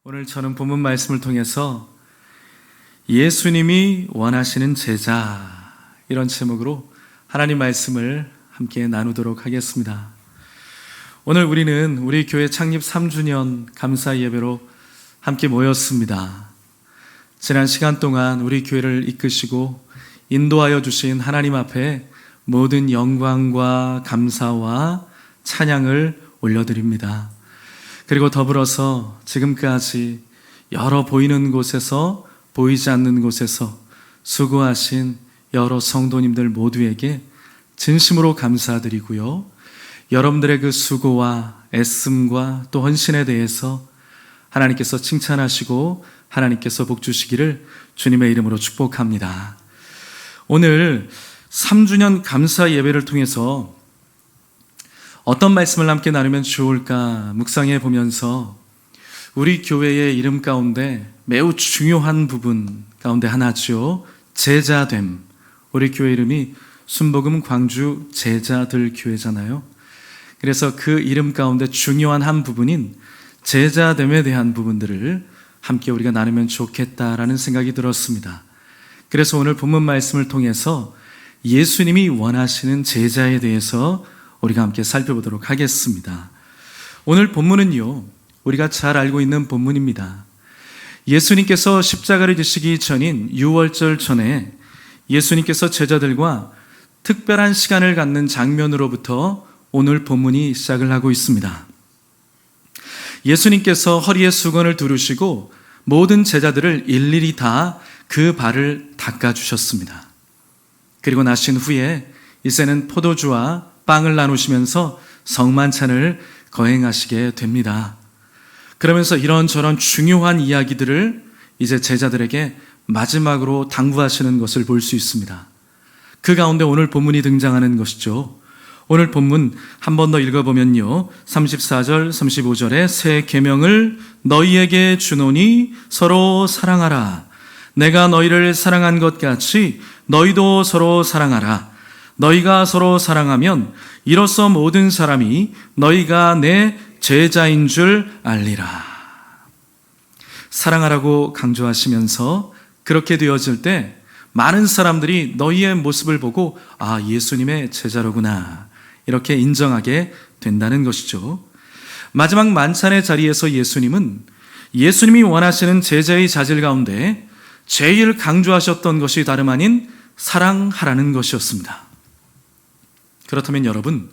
오늘 저는 본문 말씀을 통해서 예수님이 원하시는 제자, 이런 제목으로 하나님 말씀을 함께 나누도록 하겠습니다. 오늘 우리는 우리 교회 창립 3주년 감사 예배로 함께 모였습니다. 지난 시간 동안 우리 교회를 이끄시고 인도하여 주신 하나님 앞에 모든 영광과 감사와 찬양을 올려드립니다. 그리고 더불어서 지금까지 여러 보이는 곳에서 보이지 않는 곳에서 수고하신 여러 성도님들 모두에게 진심으로 감사드리고요. 여러분들의 그 수고와 애씀과 또 헌신에 대해서 하나님께서 칭찬하시고 하나님께서 복 주시기를 주님의 이름으로 축복합니다. 오늘 3주년 감사 예배를 통해서 어떤 말씀을 함께 나누면 좋을까 묵상해 보면서 우리 교회의 이름 가운데 매우 중요한 부분 가운데 하나죠. 제자됨. 우리 교회 이름이 순복음 광주 제자들 교회잖아요. 그래서 그 이름 가운데 중요한 한 부분인 제자됨에 대한 부분들을 함께 우리가 나누면 좋겠다라는 생각이 들었습니다. 그래서 오늘 본문 말씀을 통해서 예수님이 원하시는 제자에 대해서 우리가 함께 살펴보도록 하겠습니다. 오늘 본문은요, 우리가 잘 알고 있는 본문입니다. 예수님께서 십자가를 지시기 전인 유월절 전에 예수님께서 제자들과 특별한 시간을 갖는 장면으로부터 오늘 본문이 시작을 하고 있습니다. 예수님께서 허리에 수건을 두르시고 모든 제자들을 일일이 다 그 발을 닦아주셨습니다. 그리고 나신 후에 이제는 포도주와 빵을 나누시면서 성만찬을 거행하시게 됩니다. 그러면서 이런저런 중요한 이야기들을 이제 제자들에게 마지막으로 당부하시는 것을 볼 수 있습니다. 그 가운데 오늘 본문이 등장하는 것이죠. 오늘 본문 한 번 더 읽어보면요, 34절 35절에 새 계명을 너희에게 주노니 서로 사랑하라. 내가 너희를 사랑한 것 같이 너희도 서로 사랑하라. 너희가 서로 사랑하면 이로써 모든 사람이 너희가 내 제자인 줄 알리라. 사랑하라고 강조하시면서 그렇게 되어질 때 많은 사람들이 너희의 모습을 보고 아, 예수님의 제자로구나, 이렇게 인정하게 된다는 것이죠. 마지막 만찬의 자리에서 예수님이 원하시는 제자의 자질 가운데 제일 강조하셨던 것이 다름 아닌 사랑하라는 것이었습니다. 그렇다면 여러분,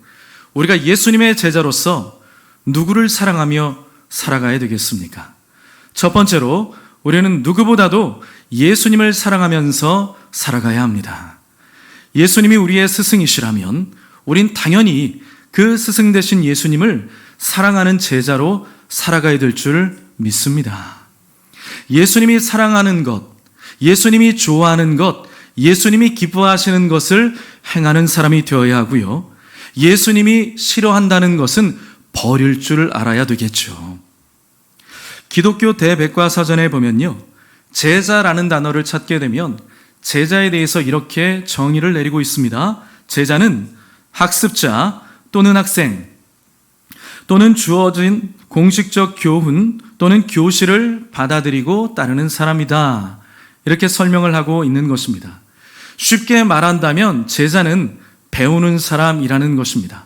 우리가 예수님의 제자로서 누구를 사랑하며 살아가야 되겠습니까? 첫 번째로 우리는 누구보다도 예수님을 사랑하면서 살아가야 합니다. 예수님이 우리의 스승이시라면 우린 당연히 그 스승 되신 예수님을 사랑하는 제자로 살아가야 될 줄 믿습니다. 예수님이 사랑하는 것, 예수님이 좋아하는 것, 예수님이 기뻐하시는 것을 행하는 사람이 되어야 하고요. 예수님이 싫어한다는 것은 버릴 줄 알아야 되겠죠. 기독교 대백과사전에 보면요, 제자라는 단어를 찾게 되면 제자에 대해서 이렇게 정의를 내리고 있습니다. 제자는 학습자 또는 학생 또는 주어진 공식적 교훈 또는 교실을 받아들이고 따르는 사람이다, 이렇게 설명을 하고 있는 것입니다. 쉽게 말한다면 제자는 배우는 사람이라는 것입니다.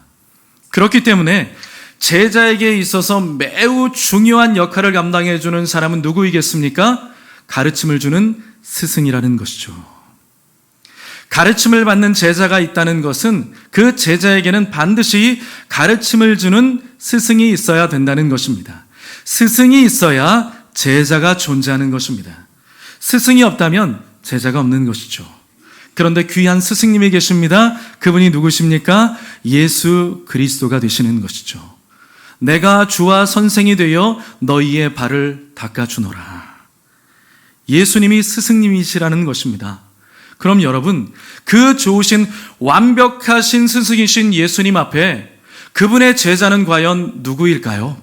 그렇기 때문에 제자에게 있어서 매우 중요한 역할을 감당해 주는 사람은 누구이겠습니까? 가르침을 주는 스승이라는 것이죠. 가르침을 받는 제자가 있다는 것은 그 제자에게는 반드시 가르침을 주는 스승이 있어야 된다는 것입니다. 스승이 있어야 제자가 존재하는 것입니다. 스승이 없다면 제자가 없는 것이죠. 그런데 귀한 스승님이 계십니다. 그분이 누구십니까? 예수 그리스도가 되시는 것이죠. 내가 주와 선생이 되어 너희의 발을 닦아주노라. 예수님이 스승님이시라는 것입니다. 그럼 여러분, 그 좋으신 완벽하신 스승이신 예수님 앞에 그분의 제자는 과연 누구일까요?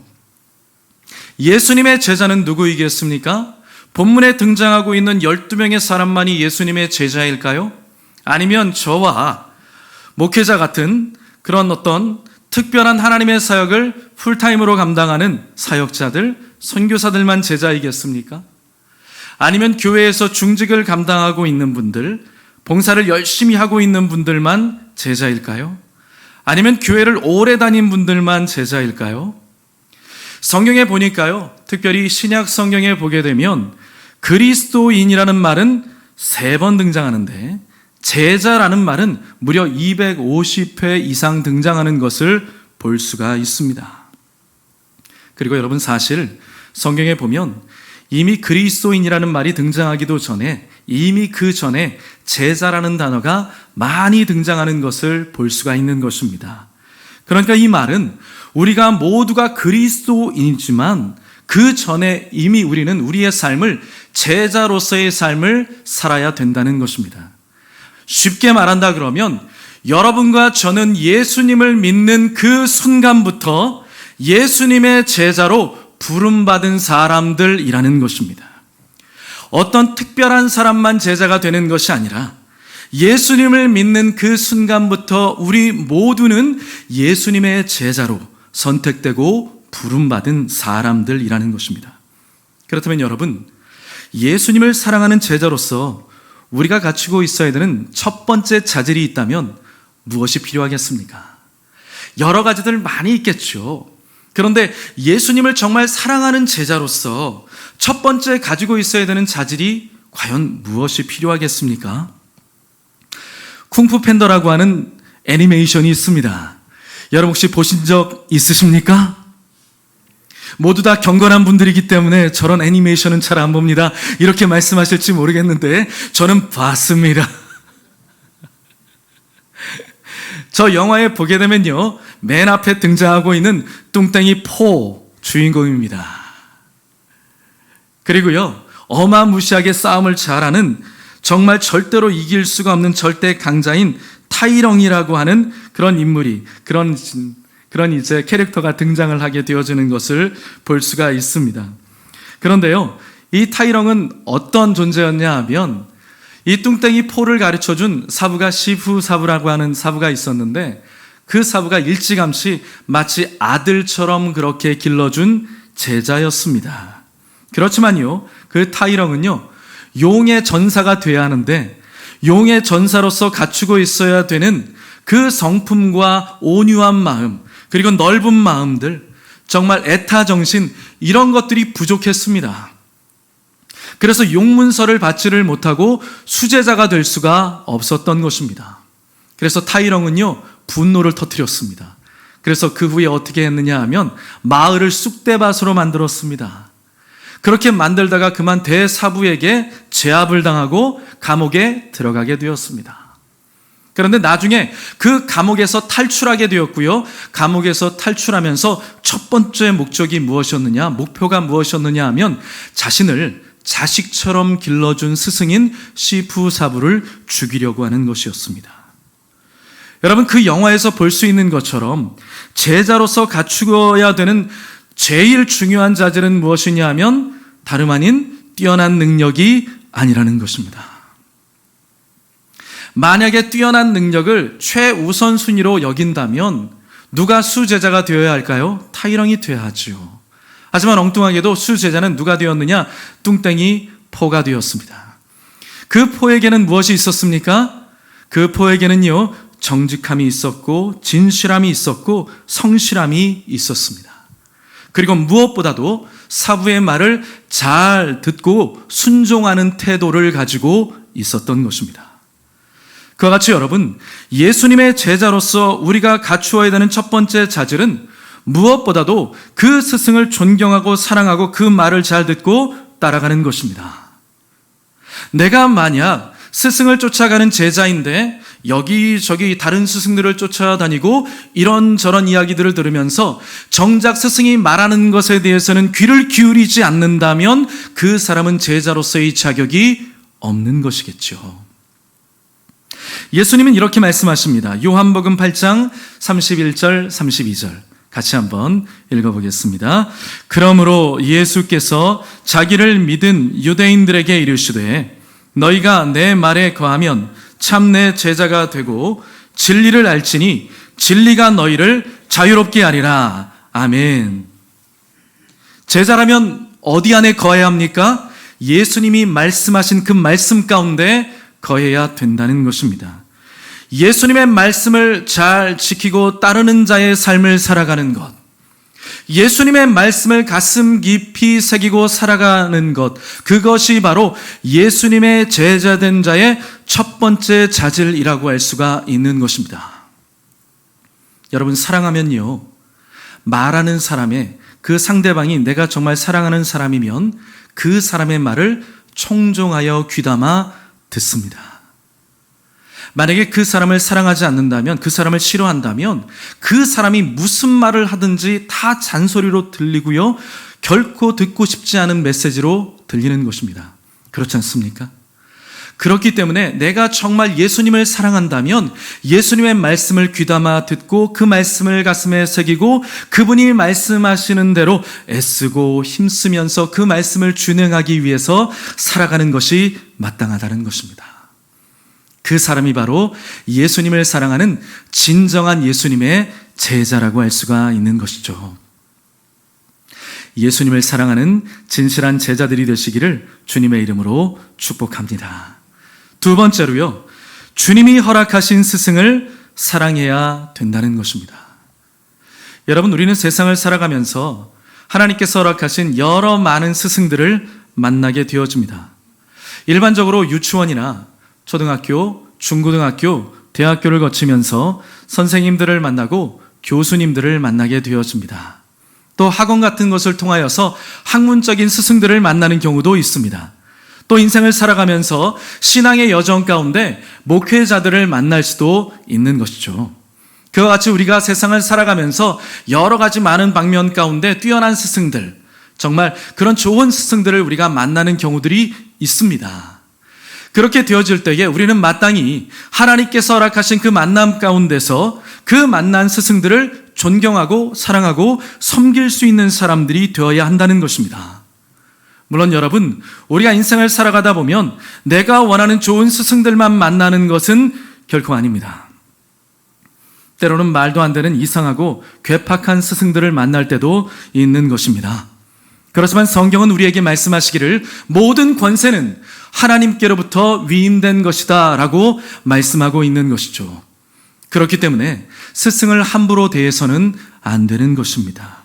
예수님의 제자는 누구이겠습니까? 본문에 등장하고 있는 12명의 사람만이 예수님의 제자일까요? 아니면 저와 목회자 같은 그런 어떤 특별한 하나님의 사역을 풀타임으로 감당하는 사역자들, 선교사들만 제자이겠습니까? 아니면 교회에서 중직을 감당하고 있는 분들, 봉사를 열심히 하고 있는 분들만 제자일까요? 아니면 교회를 오래 다닌 분들만 제자일까요? 성경에 보니까요, 특별히 신약 성경에 보게 되면 그리스도인이라는 말은 3번 등장하는데 제자라는 말은 무려 250회 이상 등장하는 것을 볼 수가 있습니다. 그리고 여러분, 사실 성경에 보면 이미 그리스도인이라는 말이 등장하기도 전에 이미 그 전에 제자라는 단어가 많이 등장하는 것을 볼 수가 있는 것입니다. 그러니까 이 말은 우리가 모두가 그리스도인이지만 그 전에 이미 우리는 우리의 삶을 제자로서의 삶을 살아야 된다는 것입니다. 쉽게 말한다 그러면 여러분과 저는 예수님을 믿는 그 순간부터 예수님의 제자로 부름받은 사람들이라는 것입니다. 어떤 특별한 사람만 제자가 되는 것이 아니라 예수님을 믿는 그 순간부터 우리 모두는 예수님의 제자로 선택되고 부름받은 사람들이라는 것입니다. 그렇다면 여러분, 예수님을 사랑하는 제자로서 우리가 갖추고 있어야 되는 첫 번째 자질이 있다면 무엇이 필요하겠습니까? 여러 가지들 많이 있겠죠. 그런데 예수님을 정말 사랑하는 제자로서 첫 번째 가지고 있어야 되는 자질이 과연 무엇이 필요하겠습니까? 쿵푸 팬더라고 하는 애니메이션이 있습니다. 여러분 혹시 보신 적 있으십니까? 모두 다 경건한 분들이기 때문에 저런 애니메이션은 잘 안 봅니다. 이렇게 말씀하실지 모르겠는데 저는 봤습니다. 저 영화에 보게 되면요, 맨 앞에 등장하고 있는 뚱땡이 포 주인공입니다. 그리고요, 어마무시하게 싸움을 잘하는 정말 절대로 이길 수가 없는 절대 강자인 타이렁이라고 하는 그런 인물이, 그런 이제 캐릭터가 등장을 하게 되어지는 것을 볼 수가 있습니다. 그런데요, 이 타이렁은 어떤 존재였냐 하면 이 뚱땡이 포를 가르쳐준 사부가 시푸사부라고 하는 사부가 있었는데 그 사부가 일찌감치 마치 아들처럼 그렇게 길러준 제자였습니다. 그렇지만요, 그 타이렁은요, 용의 전사가 돼야 하는데 용의 전사로서 갖추고 있어야 되는 그 성품과 온유한 마음, 그리고 넓은 마음들, 정말 애타정신, 이런 것들이 부족했습니다. 그래서 용문서를 받지를 못하고 수제자가 될 수가 없었던 것입니다. 그래서 타이렁은요, 분노를 터뜨렸습니다. 그래서 그 후에 어떻게 했느냐 하면 마을을 쑥대밭으로 만들었습니다. 그렇게 만들다가 그만 대사부에게 제압을 당하고 감옥에 들어가게 되었습니다. 그런데 나중에 그 감옥에서 탈출하게 되었고요, 감옥에서 탈출하면서 첫 번째 목표가 무엇이었느냐 하면 자신을 자식처럼 길러준 스승인 시푸사부를 죽이려고 하는 것이었습니다. 여러분, 그 영화에서 볼 수 있는 것처럼 제자로서 갖추어야 되는 제일 중요한 자질은 무엇이냐 하면 다름 아닌 뛰어난 능력이 아니라는 것입니다. 만약에 뛰어난 능력을 최우선순위로 여긴다면 누가 수제자가 되어야 할까요? 타이렁이 되어야 하죠. 하지만 엉뚱하게도 수제자는 누가 되었느냐? 뚱땡이 포가 되었습니다. 그 포에게는 무엇이 있었습니까? 그 포에게는요, 정직함이 있었고 진실함이 있었고 성실함이 있었습니다. 그리고 무엇보다도 사부의 말을 잘 듣고 순종하는 태도를 가지고 있었던 것입니다. 그와 같이 여러분, 예수님의 제자로서 우리가 갖추어야 되는 첫 번째 자질은 무엇보다도 그 스승을 존경하고 사랑하고 그 말을 잘 듣고 따라가는 것입니다. 내가 만약 스승을 쫓아가는 제자인데 여기저기 다른 스승들을 쫓아다니고 이런저런 이야기들을 들으면서 정작 스승이 말하는 것에 대해서는 귀를 기울이지 않는다면 그 사람은 제자로서의 자격이 없는 것이겠죠. 예수님은 이렇게 말씀하십니다. 요한복음 8장 31절 32절 같이 한번 읽어보겠습니다. 그러므로 예수께서 자기를 믿은 유대인들에게 이르시되 너희가 내 말에 거하면 참 내 제자가 되고 진리를 알지니 진리가 너희를 자유롭게 하리라. 아멘. 제자라면 어디 안에 거해야 합니까? 예수님이 말씀하신 그 말씀 가운데 거해야 된다는 것입니다. 예수님의 말씀을 잘 지키고 따르는 자의 삶을 살아가는 것, 예수님의 말씀을 가슴 깊이 새기고 살아가는 것, 그것이 바로 예수님의 제자된 자의 첫 번째 자질이라고 할 수가 있는 것입니다. 여러분, 사랑하면요, 말하는 사람의 그 상대방이 내가 정말 사랑하는 사람이면 그 사람의 말을 청종하여 귀담아 듣습니다. 만약에 그 사람을 사랑하지 않는다면, 그 사람을 싫어한다면 그 사람이 무슨 말을 하든지 다 잔소리로 들리고요, 결코 듣고 싶지 않은 메시지로 들리는 것입니다. 그렇지 않습니까? 그렇기 때문에 내가 정말 예수님을 사랑한다면 예수님의 말씀을 귀담아 듣고 그 말씀을 가슴에 새기고 그분이 말씀하시는 대로 애쓰고 힘쓰면서 그 말씀을 준행하기 위해서 살아가는 것이 마땅하다는 것입니다. 그 사람이 바로 예수님을 사랑하는 진정한 예수님의 제자라고 할 수가 있는 것이죠. 예수님을 사랑하는 진실한 제자들이 되시기를 주님의 이름으로 축복합니다. 두 번째로요, 주님이 허락하신 스승을 사랑해야 된다는 것입니다. 여러분, 우리는 세상을 살아가면서 하나님께서 허락하신 여러 많은 스승들을 만나게 되어집니다. 일반적으로 유치원이나 초등학교, 중고등학교, 대학교를 거치면서 선생님들을 만나고 교수님들을 만나게 되어집니다. 또 학원 같은 것을 통하여서 학문적인 스승들을 만나는 경우도 있습니다. 또 인생을 살아가면서 신앙의 여정 가운데 목회자들을 만날 수도 있는 것이죠. 그와 같이 우리가 세상을 살아가면서 여러 가지 많은 방면 가운데 뛰어난 스승들, 정말 그런 좋은 스승들을 우리가 만나는 경우들이 있습니다. 그렇게 되어질 때에 우리는 마땅히 하나님께서 허락하신 그 만남 가운데서 그 만난 스승들을 존경하고 사랑하고 섬길 수 있는 사람들이 되어야 한다는 것입니다. 물론 여러분, 우리가 인생을 살아가다 보면 내가 원하는 좋은 스승들만 만나는 것은 결코 아닙니다. 때로는 말도 안 되는 이상하고 괴팍한 스승들을 만날 때도 있는 것입니다. 그렇지만 성경은 우리에게 말씀하시기를 모든 권세는 하나님께로부터 위임된 것이다 라고 말씀하고 있는 것이죠. 그렇기 때문에 스승을 함부로 대해서는 안 되는 것입니다.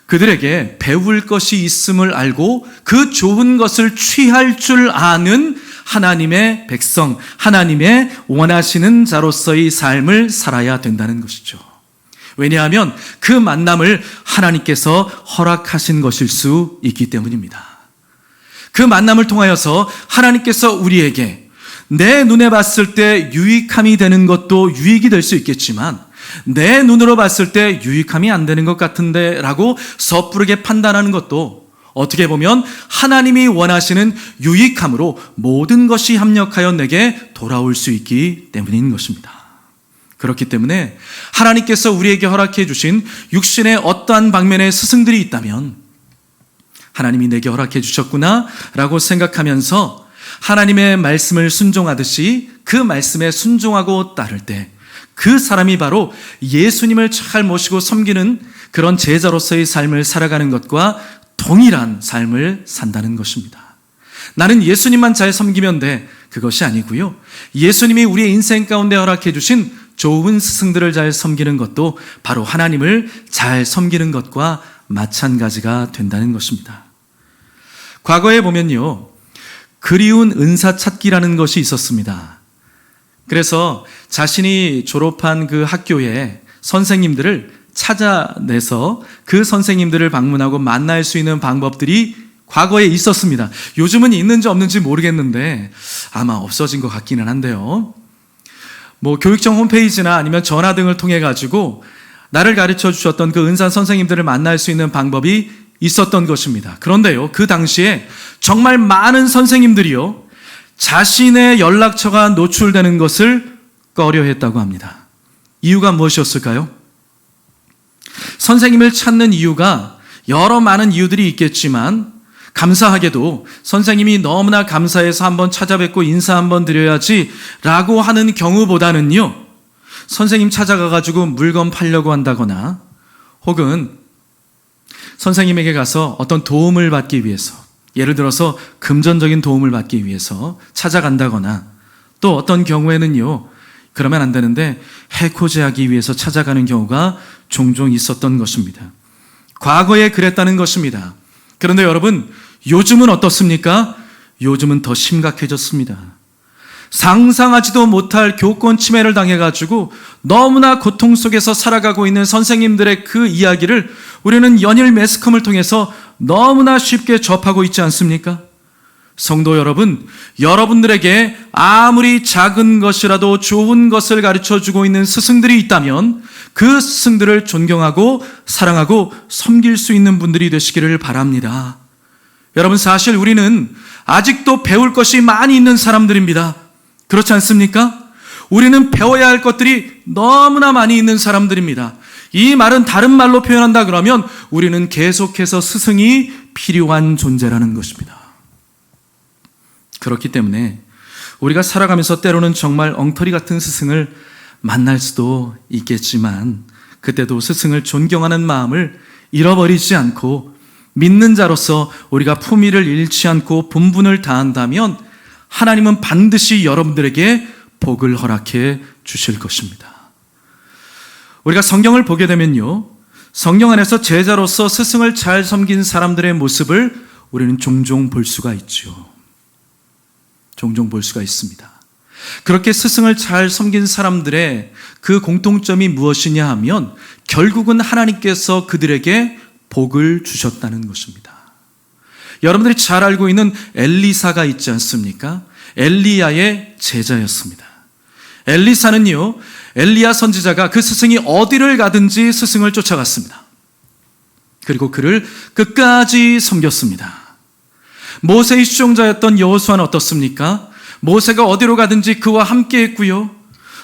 그들에게 배울 것이 있음을 알고 그 좋은 것을 취할 줄 아는 하나님의 백성, 하나님의 원하시는 자로서의 삶을 살아야 된다는 것이죠. 왜냐하면 그 만남을 하나님께서 허락하신 것일 수 있기 때문입니다. 그 만남을 통하여서 하나님께서 우리에게 내 눈에 봤을 때 유익함이 되는 것도 유익이 될 수 있겠지만 내 눈으로 봤을 때 유익함이 안 되는 것 같은데 라고 섣부르게 판단하는 것도 어떻게 보면 하나님이 원하시는 유익함으로 모든 것이 합력하여 내게 돌아올 수 있기 때문인 것입니다. 그렇기 때문에 하나님께서 우리에게 허락해 주신 육신의 어떠한 방면의 스승들이 있다면 하나님이 내게 허락해 주셨구나 라고 생각하면서 하나님의 말씀을 순종하듯이 그 말씀에 순종하고 따를 때 그 사람이 바로 예수님을 잘 모시고 섬기는 그런 제자로서의 삶을 살아가는 것과 동일한 삶을 산다는 것입니다. 나는 예수님만 잘 섬기면 돼, 그것이 아니고요, 예수님이 우리의 인생 가운데 허락해 주신 좋은 스승들을 잘 섬기는 것도 바로 하나님을 잘 섬기는 것과 마찬가지가 된다는 것입니다. 과거에 보면요, 그리운 은사 찾기라는 것이 있었습니다. 그래서 자신이 졸업한 그 학교에 선생님들을 찾아내서 그 선생님들을 방문하고 만날 수 있는 방법들이 과거에 있었습니다. 요즘은 있는지 없는지 모르겠는데 아마 없어진 것 같기는 한데요. 교육청 홈페이지나 아니면 전화 등을 통해 가지고 나를 가르쳐 주셨던 그 은사 선생님들을 만날 수 있는 방법이 있었던 것입니다. 그런데요, 그 당시에 정말 많은 선생님들이요, 자신의 연락처가 노출되는 것을 꺼려했다고 합니다. 이유가 무엇이었을까요? 선생님을 찾는 이유가 여러 많은 이유들이 있겠지만 감사하게도 선생님이 너무나 감사해서 한번 찾아뵙고 인사 한번 드려야지 라고 하는 경우보다는요, 선생님 찾아가가지고 물건 팔려고 한다거나 혹은 선생님에게 가서 어떤 도움을 받기 위해서, 예를 들어서 금전적인 도움을 받기 위해서 찾아간다거나, 또 어떤 경우에는요, 그러면 안 되는데 해코지하기 위해서 찾아가는 경우가 종종 있었던 것입니다. 과거에 그랬다는 것입니다. 그런데 여러분, 요즘은 어떻습니까? 요즘은 더 심각해졌습니다. 상상하지도 못할 교권 침해를 당해가지고 너무나 고통 속에서 살아가고 있는 선생님들의 그 이야기를 우리는 연일 매스컴을 통해서 너무나 쉽게 접하고 있지 않습니까? 성도 여러분, 여러분들에게 아무리 작은 것이라도 좋은 것을 가르쳐주고 있는 스승들이 있다면 그 스승들을 존경하고 사랑하고 섬길 수 있는 분들이 되시기를 바랍니다. 여러분, 사실 우리는 아직도 배울 것이 많이 있는 사람들입니다. 그렇지 않습니까? 우리는 배워야 할 것들이 너무나 많이 있는 사람들입니다. 이 말은 다른 말로 표현한다 그러면 우리는 계속해서 스승이 필요한 존재라는 것입니다. 그렇기 때문에 우리가 살아가면서 때로는 정말 엉터리 같은 스승을 만날 수도 있겠지만 그때도 스승을 존경하는 마음을 잃어버리지 않고 믿는 자로서 우리가 품위를 잃지 않고 본분을 다한다면 하나님은 반드시 여러분들에게 복을 허락해 주실 것입니다. 우리가 성경을 보게 되면요, 성경 안에서 제자로서 스승을 잘 섬긴 사람들의 모습을 우리는 종종 볼 수가 있죠. 종종 볼 수가 있습니다. 그렇게 스승을 잘 섬긴 사람들의 그 공통점이 무엇이냐 하면 결국은 하나님께서 그들에게 복을 주셨다는 것입니다. 여러분들이 잘 알고 있는 엘리사가 있지 않습니까? 엘리야의 제자였습니다. 엘리사는요, 엘리야 선지자가 그 스승이 어디를 가든지 스승을 쫓아갔습니다. 그리고 그를 끝까지 섬겼습니다. 모세의 수종자였던 여호수아는 어떻습니까? 모세가 어디로 가든지 그와 함께 했고요.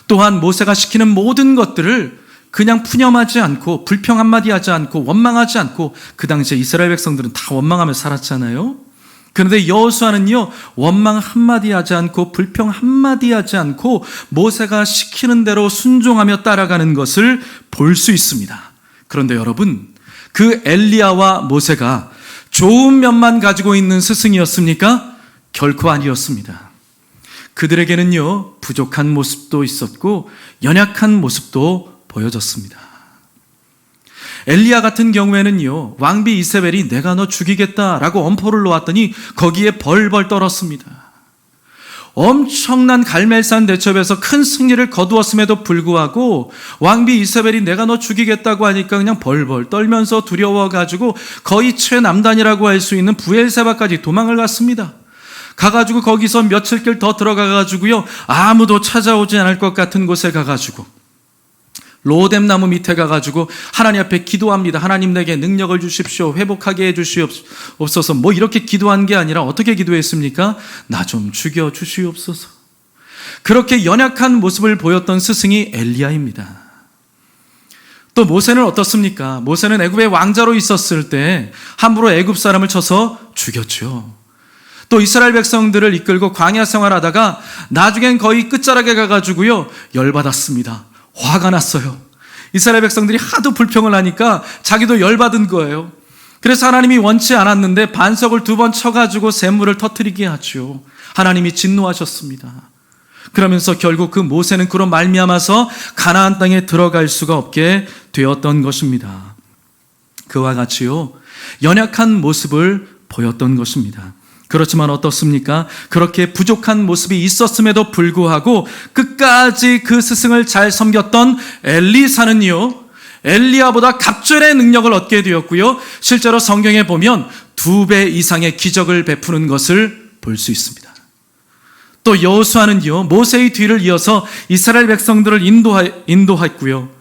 또한 모세가 시키는 모든 것들을 그냥 푸념하지 않고 불평 한마디 하지 않고 원망하지 않고, 그 당시에 이스라엘 백성들은 다 원망하며 살았잖아요. 그런데 여호수아는요, 원망 한마디 하지 않고 불평 한마디 하지 않고 모세가 시키는 대로 순종하며 따라가는 것을 볼 수 있습니다. 그런데 여러분, 그 엘리야와 모세가 좋은 면만 가지고 있는 스승이었습니까? 결코 아니었습니다. 그들에게는요, 부족한 모습도 있었고 연약한 모습도 보여졌습니다. 엘리야 같은 경우에는요, 왕비 이세벨이 내가 너 죽이겠다라고 엄포를 놓았더니 거기에 벌벌 떨었습니다. 엄청난 갈멜산 대첩에서 큰 승리를 거두었음에도 불구하고 왕비 이세벨이 내가 너 죽이겠다고 하니까 그냥 벌벌 떨면서 두려워가지고 거의 최남단이라고 할 수 있는 부엘세바까지 도망을 갔습니다. 가가지고 거기서 며칠길 더 들어가가지고요, 아무도 찾아오지 않을 것 같은 곳에 가가지고 로뎀나무 밑에 가가지고 하나님 앞에 기도합니다. 하나님 내게 능력을 주십시오. 회복하게 해주시옵소서. 뭐 이렇게 기도한 게 아니라 어떻게 기도했습니까? 나 좀 죽여 주시옵소서. 그렇게 연약한 모습을 보였던 스승이 엘리야입니다. 또 모세는 어떻습니까? 모세는 애굽의 왕자로 있었을 때 함부로 애굽 사람을 쳐서 죽였죠. 또 이스라엘 백성들을 이끌고 광야 생활하다가 나중엔 거의 끝자락에 가가지고요, 열받았습니다. 화가 났어요. 이스라엘 백성들이 하도 불평을 하니까 자기도 열받은 거예요. 그래서 하나님이 원치 않았는데 반석을 2번 쳐가지고 샘물을 터뜨리게 하죠. 하나님이 진노하셨습니다. 그러면서 결국 그 모세는 그로 말미암아서 가나안 땅에 들어갈 수가 없게 되었던 것입니다. 그와 같이요, 연약한 모습을 보였던 것입니다. 그렇지만 어떻습니까? 그렇게 부족한 모습이 있었음에도 불구하고 끝까지 그 스승을 잘 섬겼던 엘리사는요, 엘리야보다 갑절의 능력을 얻게 되었고요, 실제로 성경에 보면 2배 이상의 기적을 베푸는 것을 볼 수 있습니다. 또 여호수아는요, 모세의 뒤를 이어서 이스라엘 백성들을 인도했고요,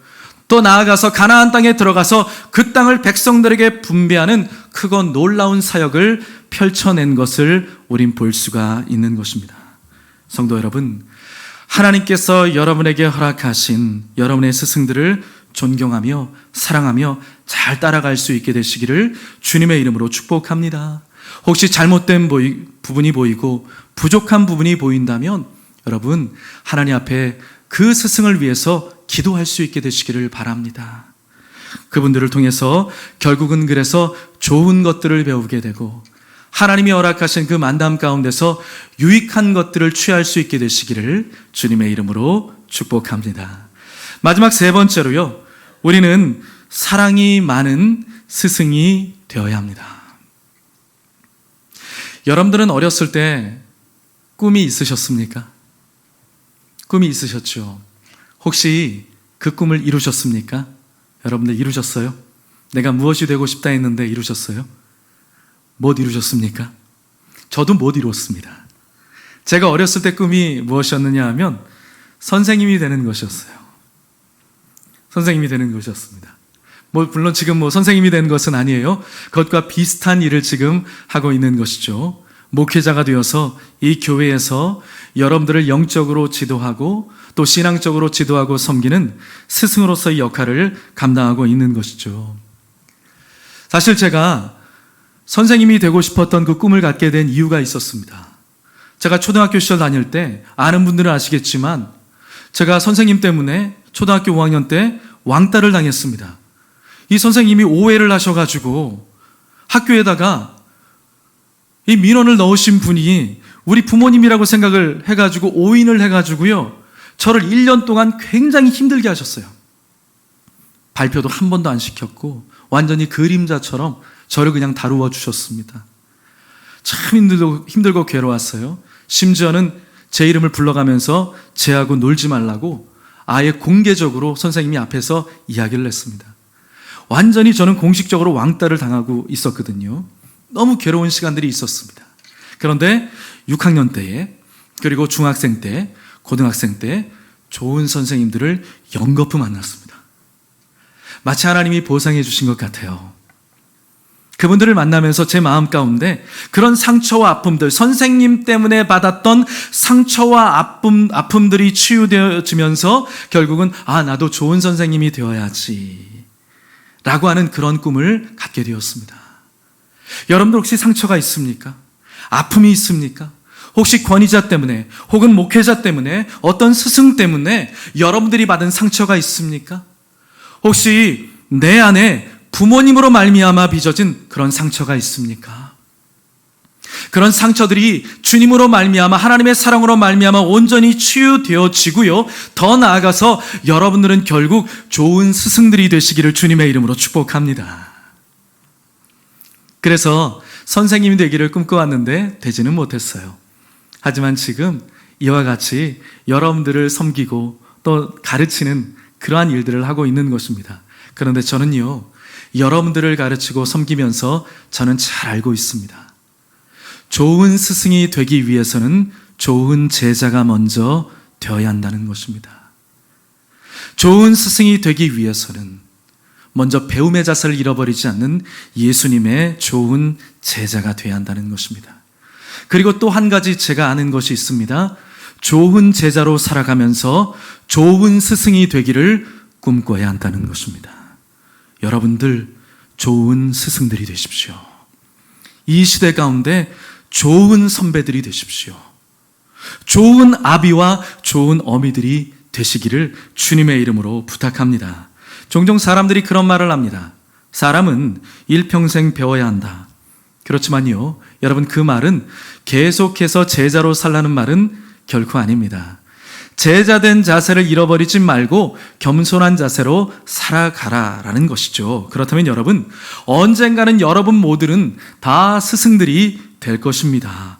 또 나아가서 가나안 땅에 들어가서 그 땅을 백성들에게 분배하는 크고 놀라운 사역을 펼쳐낸 것을 우린 볼 수가 있는 것입니다. 성도 여러분, 하나님께서 여러분에게 허락하신 여러분의 스승들을 존경하며 사랑하며 잘 따라갈 수 있게 되시기를 주님의 이름으로 축복합니다. 혹시 잘못된 부분이 보이고 부족한 부분이 보인다면 여러분, 하나님 앞에 그 스승을 위해서 기도할 수 있게 되시기를 바랍니다. 그분들을 통해서 결국은 그래서 좋은 것들을 배우게 되고 하나님이 허락하신 그 만남 가운데서 유익한 것들을 취할 수 있게 되시기를 주님의 이름으로 축복합니다. 마지막 세 번째로요, 우리는 사랑이 많은 스승이 되어야 합니다. 여러분들은 어렸을 때 꿈이 있으셨습니까? 꿈이 있으셨죠? 혹시 그 꿈을 이루셨습니까? 여러분들 이루셨어요? 내가 무엇이 되고 싶다 했는데 이루셨어요? 못 이루셨습니까? 저도 못 이루었습니다. 제가 어렸을 때 꿈이 무엇이었느냐 하면 선생님이 되는 것이었어요. 선생님이 되는 것이었습니다. 물론 지금 선생님이 되는 것은 아니에요. 그것과 비슷한 일을 지금 하고 있는 것이죠. 목회자가 되어서 이 교회에서 여러분들을 영적으로 지도하고 또 신앙적으로 지도하고 섬기는 스승으로서의 역할을 감당하고 있는 것이죠. 사실 제가 선생님이 되고 싶었던 그 꿈을 갖게 된 이유가 있었습니다. 제가 초등학교 시절 다닐 때 아는 분들은 아시겠지만 제가 선생님 때문에 초등학교 5학년 때 왕따를 당했습니다. 이 선생님이 오해를 하셔가지고 학교에다가 이 민원을 넣으신 분이 우리 부모님이라고 생각을 해가지고 오인을 해가지고요, 저를 1년 동안 굉장히 힘들게 하셨어요. 발표도 한 번도 안 시켰고 완전히 그림자처럼 저를 그냥 다루어 주셨습니다. 참 힘들고 괴로웠어요. 심지어는 제 이름을 불러가면서 쟤하고 놀지 말라고 아예 공개적으로 선생님이 앞에서 이야기를 했습니다. 완전히 저는 공식적으로 왕따를 당하고 있었거든요. 너무 괴로운 시간들이 있었습니다. 그런데 6학년 때에, 그리고 중학생 때, 고등학생 때 좋은 선생님들을 연거푸 만났습니다. 마치 하나님이 보상해 주신 것 같아요. 그분들을 만나면서 제 마음 가운데 그런 상처와 아픔들, 선생님 때문에 받았던 상처와 아픔들이 치유되어지면서 결국은 나도 좋은 선생님이 되어야지 라고 하는 그런 꿈을 갖게 되었습니다. 여러분들 혹시 상처가 있습니까? 아픔이 있습니까? 혹시 권위자 때문에 혹은 목회자 때문에 어떤 스승 때문에 여러분들이 받은 상처가 있습니까? 혹시 내 안에 부모님으로 말미암아 빚어진 그런 상처가 있습니까? 그런 상처들이 주님으로 말미암아 하나님의 사랑으로 말미암아 온전히 치유되어지고요, 더 나아가서 여러분들은 결국 좋은 스승들이 되시기를 주님의 이름으로 축복합니다. 그래서 선생님이 되기를 꿈꿔왔는데 되지는 못했어요. 하지만 지금 이와 같이 여러분들을 섬기고 또 가르치는 그러한 일들을 하고 있는 것입니다. 그런데 저는요, 여러분들을 가르치고 섬기면서 저는 잘 알고 있습니다. 좋은 스승이 되기 위해서는 좋은 제자가 먼저 되어야 한다는 것입니다. 좋은 스승이 되기 위해서는 먼저 배움의 자세를 잃어버리지 않는 예수님의 좋은 제자가 되어야 한다는 것입니다. 그리고 또 한 가지 제가 아는 것이 있습니다. 좋은 제자로 살아가면서 좋은 스승이 되기를 꿈꿔야 한다는 것입니다. 여러분들 좋은 스승들이 되십시오. 이 시대 가운데 좋은 선배들이 되십시오. 좋은 아비와 좋은 어미들이 되시기를 주님의 이름으로 부탁합니다. 종종 사람들이 그런 말을 합니다. 사람은 일평생 배워야 한다. 그렇지만요, 여러분, 그 말은 계속해서 제자로 살라는 말은 결코 아닙니다. 제자된 자세를 잃어버리지 말고 겸손한 자세로 살아가라라는 것이죠. 그렇다면 여러분, 언젠가는 여러분 모두는 다 스승들이 될 것입니다.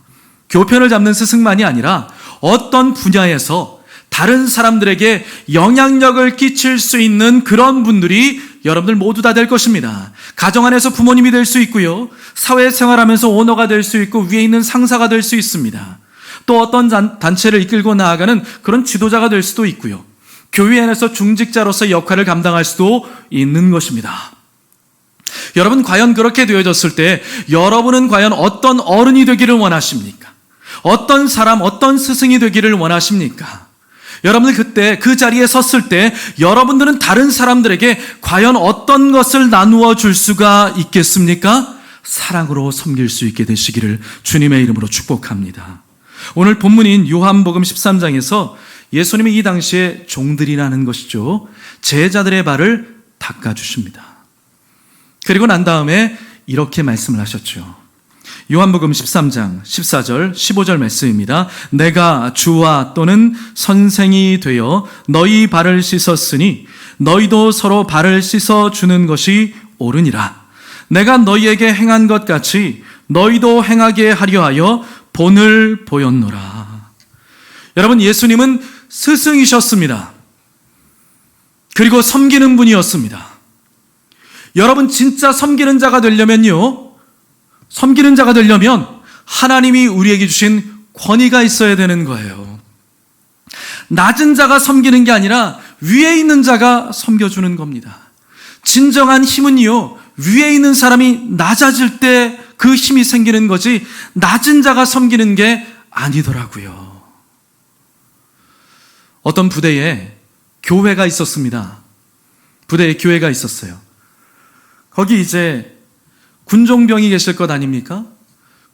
교편을 잡는 스승만이 아니라 어떤 분야에서 다른 사람들에게 영향력을 끼칠 수 있는 그런 분들이 여러분들 모두 다 될 것입니다. 가정 안에서 부모님이 될 수 있고요, 사회생활하면서 오너가 될 수 있고, 위에 있는 상사가 될 수 있습니다. 또 어떤 단체를 이끌고 나아가는 그런 지도자가 될 수도 있고요, 교회 안에서 중직자로서 역할을 감당할 수도 있는 것입니다. 여러분, 과연 그렇게 되어졌을 때 여러분은 과연 어떤 어른이 되기를 원하십니까? 어떤 사람, 어떤 스승이 되기를 원하십니까? 여러분들 그때 그 자리에 섰을 때 여러분들은 다른 사람들에게 과연 어떤 것을 나누어 줄 수가 있겠습니까? 사랑으로 섬길 수 있게 되시기를 주님의 이름으로 축복합니다. 오늘 본문인 요한복음 13장에서 예수님이 이 당시에 종들이라는 것이죠, 제자들의 발을 닦아주십니다. 그리고 난 다음에 이렇게 말씀을 하셨죠. 요한복음 13장 14절 15절 말씀입니다. 내가 주와 또는 선생이 되어 너희 발을 씻었으니 너희도 서로 발을 씻어 주는 것이 옳으니라. 내가 너희에게 행한 것 같이 너희도 행하게 하려 하여 본을 보였노라. 여러분, 예수님은 스승이셨습니다. 그리고 섬기는 분이었습니다. 여러분, 진짜 섬기는 자가 되려면 하나님이 우리에게 주신 권위가 있어야 되는 거예요. 낮은 자가 섬기는 게 아니라 위에 있는 자가 섬겨주는 겁니다. 진정한 힘은요, 위에 있는 사람이 낮아질 때 그 힘이 생기는 거지 낮은 자가 섬기는 게 아니더라고요. 어떤 부대에 교회가 있었습니다. 부대에 교회가 있었어요. 거기 이제 군종병이 계실 것 아닙니까?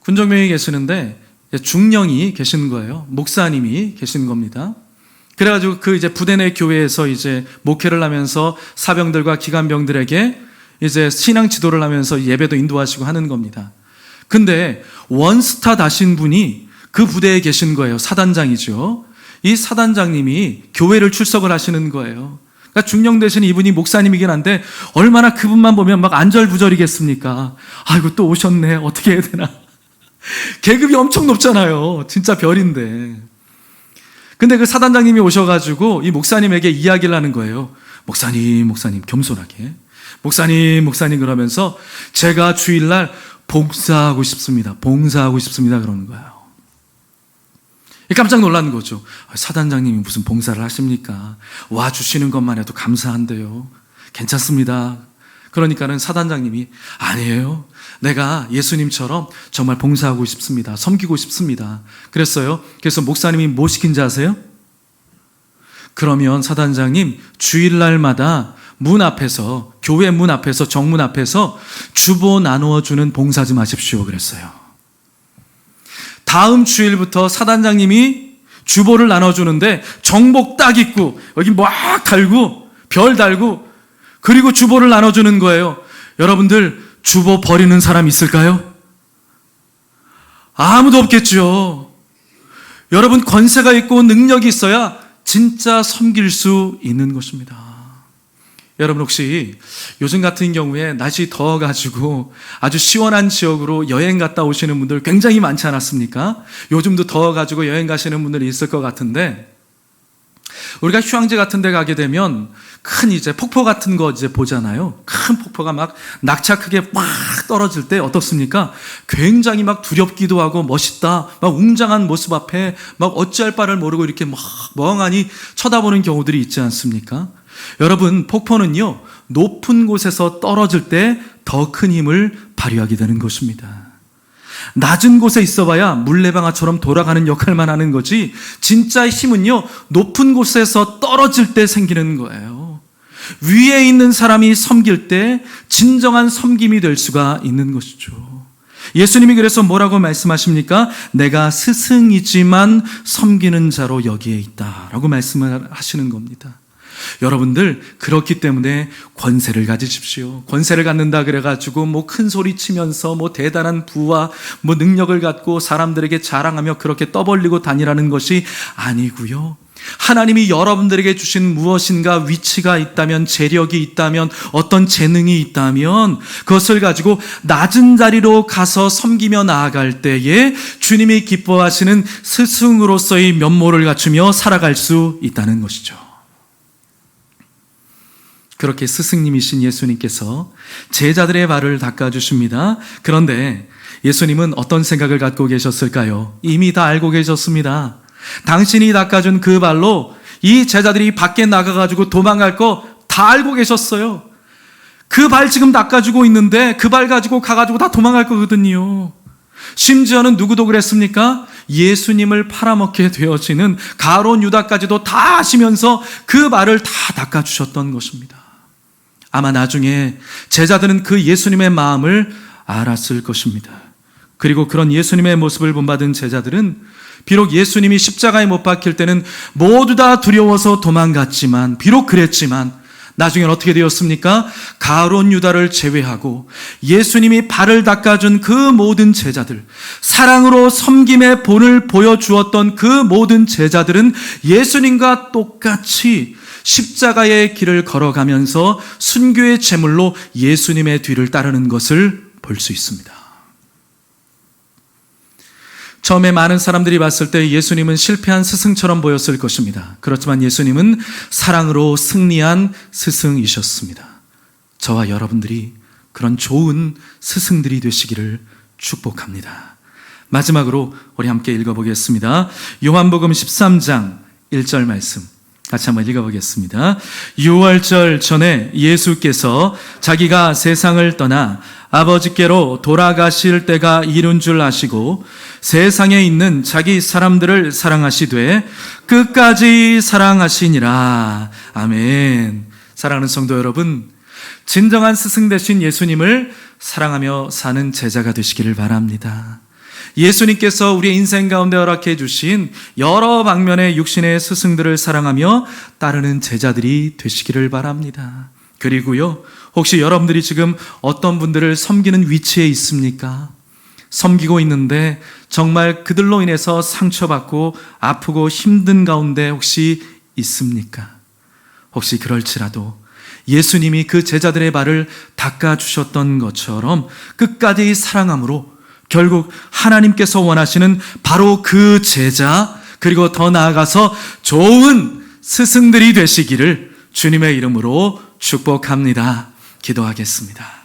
군종병이 계시는데 중령이 계신 거예요. 목사님이 계신 겁니다. 그래가지고 그 이제 부대 내 교회에서 이제 목회를 하면서 사병들과 기관병들에게 이제 신앙 지도를 하면서 예배도 인도하시고 하는 겁니다. 근데 원스타 다신 분이 그 부대에 계신 거예요. 사단장이죠. 이 사단장님이 교회를 출석을 하시는 거예요. 그러니까 중령 대신 이분이 목사님이긴 한데 얼마나 그분만 보면 막 안절부절이겠습니까? 아이고 또 오셨네. 어떻게 해야 되나? 계급이 엄청 높잖아요. 진짜 별인데. 근데 그 사단장님이 오셔가지고 이 목사님에게 이야기를 하는 거예요. 목사님 겸손하게. 목사님 그러면서 제가 주일날 봉사하고 싶습니다 그러는 거예요. 깜짝 놀란 거죠. 사단장님이 무슨 봉사를 하십니까? 와주시는 것만 해도 감사한데요. 괜찮습니다. 그러니까는 사단장님이 아니에요. 내가 예수님처럼 정말 봉사하고 싶습니다. 섬기고 싶습니다. 그랬어요. 그래서 목사님이 뭐 시킨지 아세요? 그러면 사단장님 주일날마다 문 앞에서, 교회 문 앞에서, 정문 앞에서 주보 나누어주는 봉사 좀 하십시오 그랬어요. 다음 주일부터 사단장님이 주보를 나눠주는데 정복 딱 입고 여기 막 달고 별 달고 그리고 주보를 나눠주는 거예요. 여러분들 주보 버리는 사람 있을까요? 아무도 없겠죠. 여러분, 권세가 있고 능력이 있어야 진짜 섬길 수 있는 것입니다. 여러분, 혹시 요즘 같은 경우에 날씨 더워가지고 아주 시원한 지역으로 여행 갔다 오시는 분들 굉장히 많지 않았습니까? 요즘도 더워가지고 여행 가시는 분들이 있을 것 같은데, 우리가 휴양지 같은 데 가게 되면 큰 이제 폭포 같은 거 이제 보잖아요. 큰 폭포가 막 낙차크게 막 떨어질 때 어떻습니까? 굉장히 막 두렵기도 하고 멋있다. 막 웅장한 모습 앞에 막 어찌할 바를 모르고 이렇게 막 멍하니 쳐다보는 경우들이 있지 않습니까? 여러분, 폭포는요, 높은 곳에서 떨어질 때 더 큰 힘을 발휘하게 되는 것입니다. 낮은 곳에 있어봐야 물레방아처럼 돌아가는 역할만 하는 거지, 진짜 힘은요, 높은 곳에서 떨어질 때 생기는 거예요. 위에 있는 사람이 섬길 때 진정한 섬김이 될 수가 있는 것이죠. 예수님이 그래서 뭐라고 말씀하십니까? 내가 스승이지만 섬기는 자로 여기에 있다라고 말씀을 하시는 겁니다. 여러분들, 그렇기 때문에 권세를 가지십시오. 권세를 갖는다 그래가지고 뭐 큰 소리 치면서 뭐 대단한 부와 뭐 능력을 갖고 사람들에게 자랑하며 그렇게 떠벌리고 다니라는 것이 아니고요. 하나님이 여러분들에게 주신 무엇인가 위치가 있다면, 재력이 있다면, 어떤 재능이 있다면 그것을 가지고 낮은 자리로 가서 섬기며 나아갈 때에 주님이 기뻐하시는 스승으로서의 면모를 갖추며 살아갈 수 있다는 것이죠. 그렇게 스승님이신 예수님께서 제자들의 발을 닦아주십니다. 그런데 예수님은 어떤 생각을 갖고 계셨을까요? 이미 다 알고 계셨습니다. 당신이 닦아준 그 발로 이 제자들이 밖에 나가가지고 도망갈 거 다 알고 계셨어요. 그 발 지금 닦아주고 있는데 그 발 가지고 가가지고 다 도망갈 거거든요. 심지어는 누구도 그랬습니까? 예수님을 팔아먹게 되어지는 가룟 유다까지도 다 아시면서 그 발을 다 닦아주셨던 것입니다. 아마 나중에 제자들은 그 예수님의 마음을 알았을 것입니다. 그리고 그런 예수님의 모습을 본받은 제자들은 비록 예수님이 십자가에 못 박힐 때는 모두 다 두려워서 도망갔지만, 비록 그랬지만 나중엔 어떻게 되었습니까? 가룟 유다를 제외하고 예수님이 발을 닦아준 그 모든 제자들, 사랑으로 섬김의 본을 보여주었던 그 모든 제자들은 예수님과 똑같이 십자가의 길을 걸어가면서 순교의 제물로 예수님의 뒤를 따르는 것을 볼 수 있습니다. 처음에 많은 사람들이 봤을 때 예수님은 실패한 스승처럼 보였을 것입니다. 그렇지만 예수님은 사랑으로 승리한 스승이셨습니다. 저와 여러분들이 그런 좋은 스승들이 되시기를 축복합니다. 마지막으로 우리 함께 읽어보겠습니다. 요한복음 13장 1절 말씀 같이 한번 읽어보겠습니다. 유월절 전에 예수께서 자기가 세상을 떠나 아버지께로 돌아가실 때가 이른 줄 아시고 세상에 있는 자기 사람들을 사랑하시되 끝까지 사랑하시니라. 아멘. 사랑하는 성도 여러분, 진정한 스승 되신 예수님을 사랑하며 사는 제자가 되시기를 바랍니다. 예수님께서 우리의 인생 가운데 허락해 주신 여러 방면의 육신의 스승들을 사랑하며 따르는 제자들이 되시기를 바랍니다. 그리고요, 혹시 여러분들이 지금 어떤 분들을 섬기는 위치에 있습니까? 섬기고 있는데 정말 그들로 인해서 상처받고 아프고 힘든 가운데 혹시 있습니까? 혹시 그럴지라도 예수님이 그 제자들의 발을 닦아주셨던 것처럼 끝까지 사랑함으로 결국 하나님께서 원하시는 바로 그 제자, 그리고 더 나아가서 좋은 스승들이 되시기를 주님의 이름으로 축복합니다. 기도하겠습니다.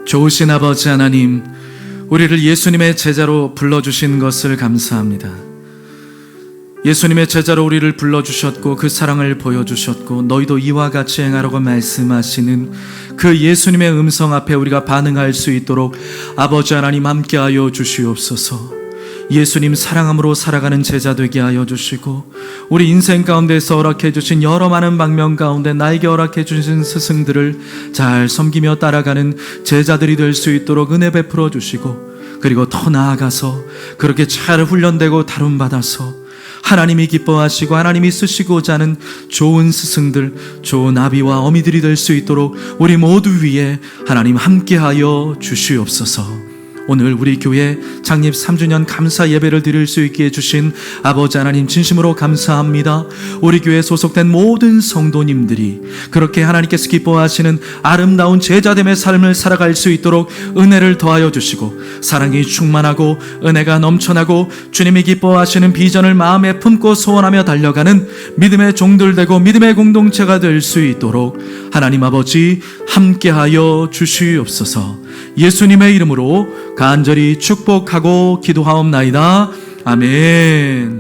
좋으신 아버지 하나님, 우리를 예수님의 제자로 불러주신 것을 감사합니다. 예수님의 제자로 우리를 불러주셨고 그 사랑을 보여주셨고 너희도 이와 같이 행하라고 말씀하시는 그 예수님의 음성 앞에 우리가 반응할 수 있도록 아버지 하나님 함께하여 주시옵소서. 예수님 사랑함으로 살아가는 제자 되게 하여 주시고 우리 인생 가운데서 허락해 주신 여러 많은 방면 가운데 나에게 허락해 주신 스승들을 잘 섬기며 따라가는 제자들이 될 수 있도록 은혜 베풀어 주시고, 그리고 더 나아가서 그렇게 잘 훈련되고 다룬받아서 하나님이 기뻐하시고 하나님이 쓰시고자 하는 좋은 스승들, 좋은 아비와 어미들이 될 수 있도록 우리 모두 위에 하나님 함께하여 주시옵소서. 오늘 우리 교회 창립 3주년 감사 예배를 드릴 수 있게 해주신 아버지 하나님 진심으로 감사합니다. 우리 교회에 소속된 모든 성도님들이 그렇게 하나님께서 기뻐하시는 아름다운 제자됨의 삶을 살아갈 수 있도록 은혜를 더하여 주시고 사랑이 충만하고 은혜가 넘쳐나고 주님이 기뻐하시는 비전을 마음에 품고 소원하며 달려가는 믿음의 종들 되고 믿음의 공동체가 될 수 있도록 하나님 아버지 함께하여 주시옵소서. 예수님의 이름으로 간절히 축복하고 기도하옵나이다. 아멘.